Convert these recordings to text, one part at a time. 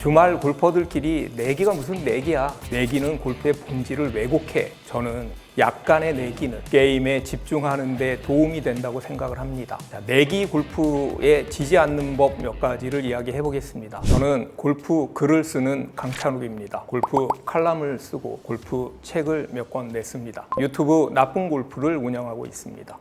주말 골퍼들끼리 내기가 무슨 내기야. 내기는 골프의 본질을 왜곡해. 저는 약간의 내기는 게임에 집중하는 데 도움이 된다고 생각을 합니다. 내기 골프에 지지 않는 법 몇 가지를 이야기해 보겠습니다. 저는 골프 글을 쓰는 강찬욱입니다. 골프 칼럼을 쓰고 골프 책을 몇 권 냈습니다. 유튜브 나쁜 골프를 운영하고 있습니다.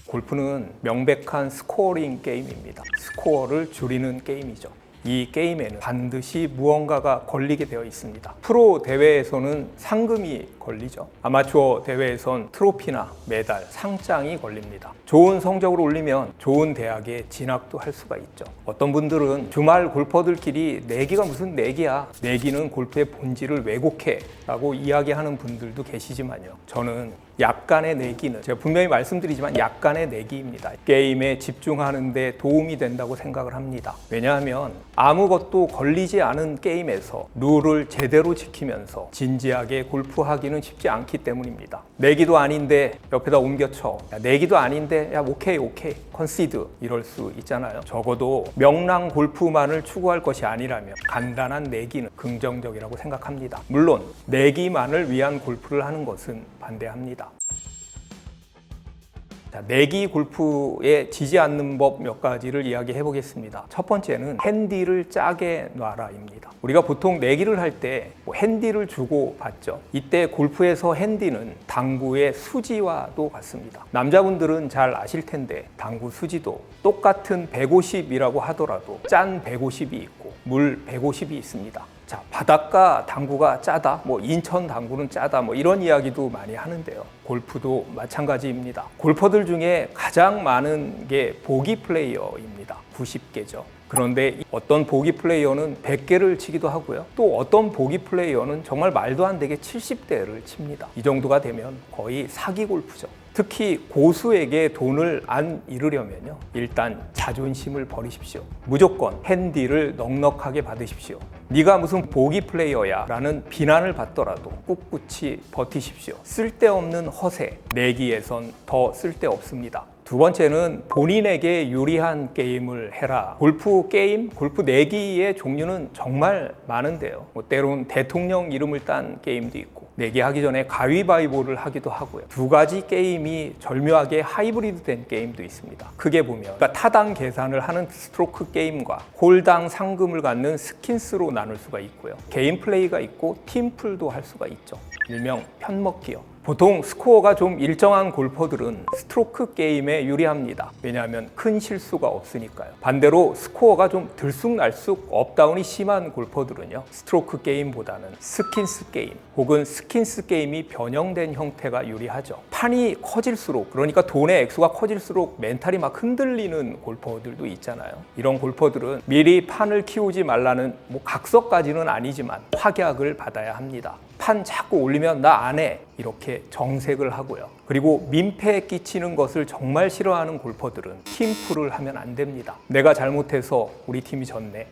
골프는 명백한 스코어링 게임입니다. 스코어를 줄이는 게임이죠. 이 게임에는 반드시 무언가가 걸리게 되어 있습니다. 프로 대회에서는 상금이 걸리죠. 아마추어 대회에선 트로피나 메달, 상장이 걸립니다. 좋은 성적을 올리면 좋은 대학에 진학도 할 수가 있죠. 어떤 분들은 주말 골퍼들끼리 내기가 무슨 내기야. 내기는 골프의 본질을 왜곡해 라고 이야기하는 분들도 계시지만요. 저는 약간의 내기는 제가 분명히 말씀드리지만 약간의 내기입니다. 게임에 집중하는 데 도움이 된다고 생각을 합니다. 왜냐하면 아무것도 걸리지 않은 게임에서 룰을 제대로 지키면서 진지하게 골프하기는 쉽지 않기 때문입니다. 내기도 아닌데 옆에다 옮겨쳐. 야, 내기도 아닌데 야 오케이 컨시드 이럴 수 있잖아요. 적어도 명랑 골프만을 추구할 것이 아니라면 간단한 내기는 긍정적이라고 생각합니다. 물론 내기만을 위한 골프를 하는 것은 반대합니다. 내기 골프에 지지 않는 법 몇 가지를 이야기해 보겠습니다. 첫 번째는 핸디를 짜게 놔라입니다. 우리가 보통 내기를 할 때 핸디를 주고 받죠. 이때 골프에서 핸디는 당구의 수지와도 같습니다. 남자분들은 잘 아실 텐데 당구 수지도 똑같은 150이라고 하더라도 짠 150이 있고 물 150이 있습니다. 자, 바닷가 당구가 짜다, 인천 당구는 짜다, 이런 이야기도 많이 하는데요. 골프도 마찬가지입니다. 골퍼들 중에 가장 많은 게 보기 플레이어입니다. 90개죠. 그런데 어떤 보기 플레이어는 100개를 치기도 하고요. 또 어떤 보기 플레이어는 정말 말도 안 되게 70대를 칩니다. 이 정도가 되면 거의 사기 골프죠. 특히 고수에게 돈을 안 잃으려면요. 일단 자존심을 버리십시오. 무조건 핸디를 넉넉하게 받으십시오. 네가 무슨 보기 플레이어야 라는 비난을 받더라도 꿋꿋이 버티십시오. 쓸데없는 허세, 내기에선 더 쓸데없습니다. 두 번째는 본인에게 유리한 게임을 해라. 골프 게임, 골프 내기의 종류는 정말 많은데요. 때론 대통령 이름을 딴 게임도 있고 내기하기 전에 가위바위보를 하기도 하고요. 두 가지 게임이 절묘하게 하이브리드 된 게임도 있습니다. 크게 보면 그러니까 타당 계산을 하는 스트로크 게임과 홀당 상금을 갖는 스킨스로 나눌 수가 있고요. 개인 플레이가 있고 팀플도 할 수가 있죠. 일명 편먹기요. 보통 스코어가 좀 일정한 골퍼들은 스트로크 게임에 유리합니다. 왜냐하면 큰 실수가 없으니까요. 반대로 스코어가 좀 들쑥날쑥 업다운이 심한 골퍼들은요. 스트로크 게임보다는 스킨스 게임 혹은 스킨스 게임이 변형된 형태가 유리하죠. 판이 커질수록 그러니까 돈의 액수가 커질수록 멘탈이 막 흔들리는 골퍼들도 있잖아요. 이런 골퍼들은 미리 판을 키우지 말라는 각서까지는 아니지만 확약을 받아야 합니다. 판 자꾸 올리면 나 안 해 이렇게 정색을 하고요. 그리고 민폐에 끼치는 것을 정말 싫어하는 골퍼들은 팀플을 하면 안 됩니다. 내가 잘못해서 우리 팀이 졌네.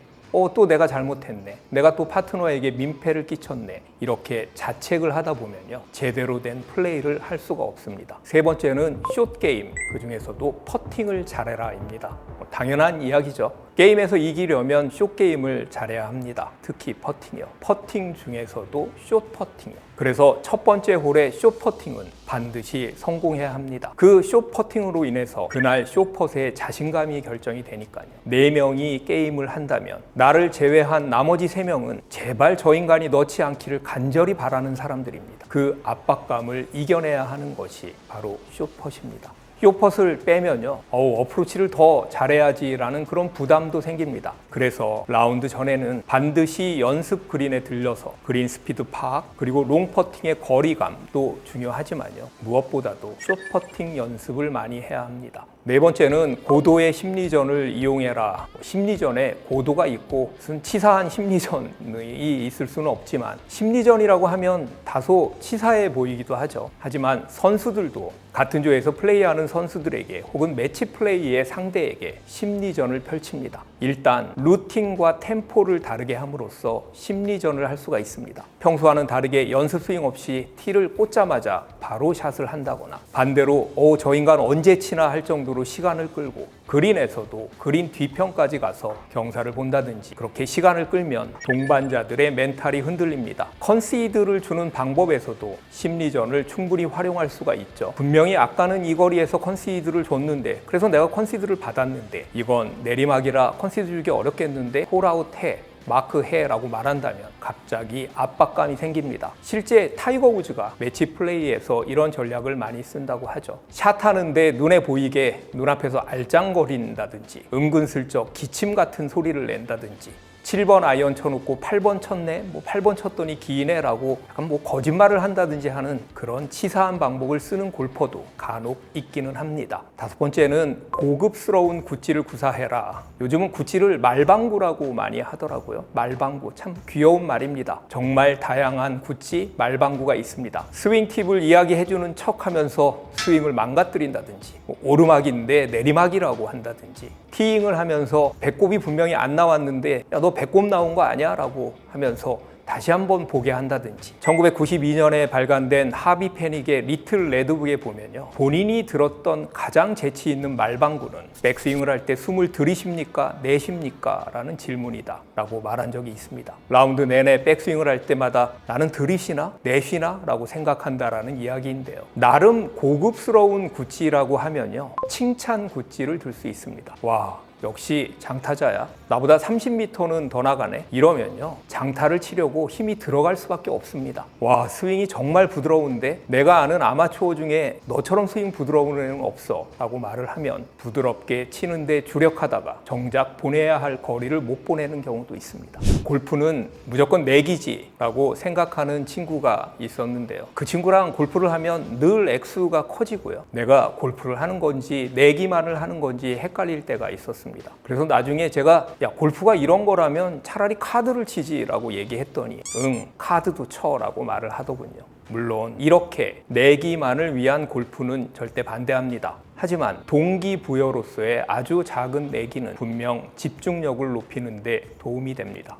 또 내가 잘못했네. 내가 또 파트너에게 민폐를 끼쳤네. 이렇게 자책을 하다 보면요. 제대로 된 플레이를 할 수가 없습니다. 세 번째는 숏게임, 그 중에서도 퍼팅을 잘해라입니다. 당연한 이야기죠. 게임에서 이기려면 숏게임을 잘해야 합니다. 특히 퍼팅이요. 퍼팅 중에서도 숏퍼팅이요. 그래서 첫 번째 홀의 숏퍼팅은 반드시 성공해야 합니다. 그 숏퍼팅으로 인해서 그날 숏퍼트의 자신감이 결정이 되니까요. 4명이 게임을 한다면 나를 제외한 나머지 3명은 제발 저 인간이 넣지 않기를 간절히 바라는 사람들입니다. 그 압박감을 이겨내야 하는 것이 바로 숏퍼트입니다. 숏퍼트를 빼면요. 어프로치를 더 잘해야지라는 그런 부담도 생깁니다. 그래서 라운드 전에는 반드시 연습 그린에 들려서 그린 스피드 파악 그리고 롱퍼팅의 거리감도 중요하지만요. 무엇보다도 숏퍼팅 연습을 많이 해야 합니다. 네 번째는 고도의 심리전을 이용해라. 심리전에 고도가 있고 무슨 치사한 심리전이 있을 수는 없지만 심리전이라고 하면 다소 치사해 보이기도 하죠. 하지만 선수들도 같은 조에서 플레이하는 선수들에게 혹은 매치 플레이의 상대에게 심리전을 펼칩니다. 일단 루틴과 템포를 다르게 함으로써 심리전을 할 수가 있습니다. 평소와는 다르게 연습 스윙 없이 티를 꽂자마자 바로 샷을 한다거나 반대로 저 인간 언제 치나 할 정도로 방식으로 시간을 끌고 그린에서도 그린 뒤편까지 가서 경사를 본다든지 그렇게 시간을 끌면 동반자들의 멘탈이 흔들립니다. 컨시드를 주는 방법에서도 심리전을 충분히 활용할 수가 있죠. 분명히 아까는 이 거리에서 컨시드를 줬는데 그래서 내가 컨시드를 받았는데 이건 내리막이라 컨시드 주기 어렵겠는데 홀아웃 해 마크해라고 말한다면 갑자기 압박감이 생깁니다. 실제 타이거 우즈가 매치 플레이에서 이런 전략을 많이 쓴다고 하죠. 샷하는데 눈에 보이게 눈앞에서 알짱거린다든지 은근슬쩍 기침 같은 소리를 낸다든지 7번 아이언 쳐놓고 8번 쳤네? 8번 쳤더니 기네? 라고 약간 거짓말을 한다든지 하는 그런 치사한 방법을 쓰는 골퍼도 간혹 있기는 합니다. 5번째는 고급스러운 구찌를 구사해라. 요즘은 구찌를 말방구라고 많이 하더라고요. 말방구 참 귀여운 말입니다. 정말 다양한 구찌 말방구가 있습니다. 스윙 팁을 이야기해주는 척하면서 스윙을 망가뜨린다든지 오르막인데 내리막이라고 한다든지 티잉을 하면서 배꼽이 분명히 안 나왔는데 야, 너 배꼽 나온 거 아니야? 라고 하면서 다시 한번 보게 한다든지 1992년에 발간된 하비 페닉의 리틀 레드북에 보면요 본인이 들었던 가장 재치 있는 말방구는 백스윙을 할 때 숨을 들이쉽니까? 내쉽니까? 라는 질문이다 라고 말한 적이 있습니다. 라운드 내내 백스윙을 할 때마다 나는 들이쉬나? 내쉬나? 라고 생각한다라는 이야기인데요. 나름 고급스러운 구찌라고 하면요 칭찬 구찌를 들 수 있습니다. 와 역시 장타자야. 나보다 30m는 더 나가네. 이러면요 장타를 치려고 힘이 들어갈 수밖에 없습니다. 와 스윙이 정말 부드러운데 내가 아는 아마추어 중에 너처럼 스윙 부드러운 애는 없어 라고 말을 하면 부드럽게 치는데 주력하다가 정작 보내야 할 거리를 못 보내는 경우도 있습니다. 골프는 무조건 내기지라고 생각하는 친구가 있었는데요. 그 친구랑 골프를 하면 늘 액수가 커지고요. 내가 골프를 하는 건지 내기만을 하는 건지 헷갈릴 때가 있었습니다. 그래서 나중에 제가 야 골프가 이런 거라면 차라리 카드를 치지 라고 얘기했더니 응 카드도 쳐 라고 말을 하더군요. 물론 이렇게 내기만을 위한 골프는 절대 반대합니다. 하지만 동기부여로서의 아주 작은 내기는 분명 집중력을 높이는 데 도움이 됩니다.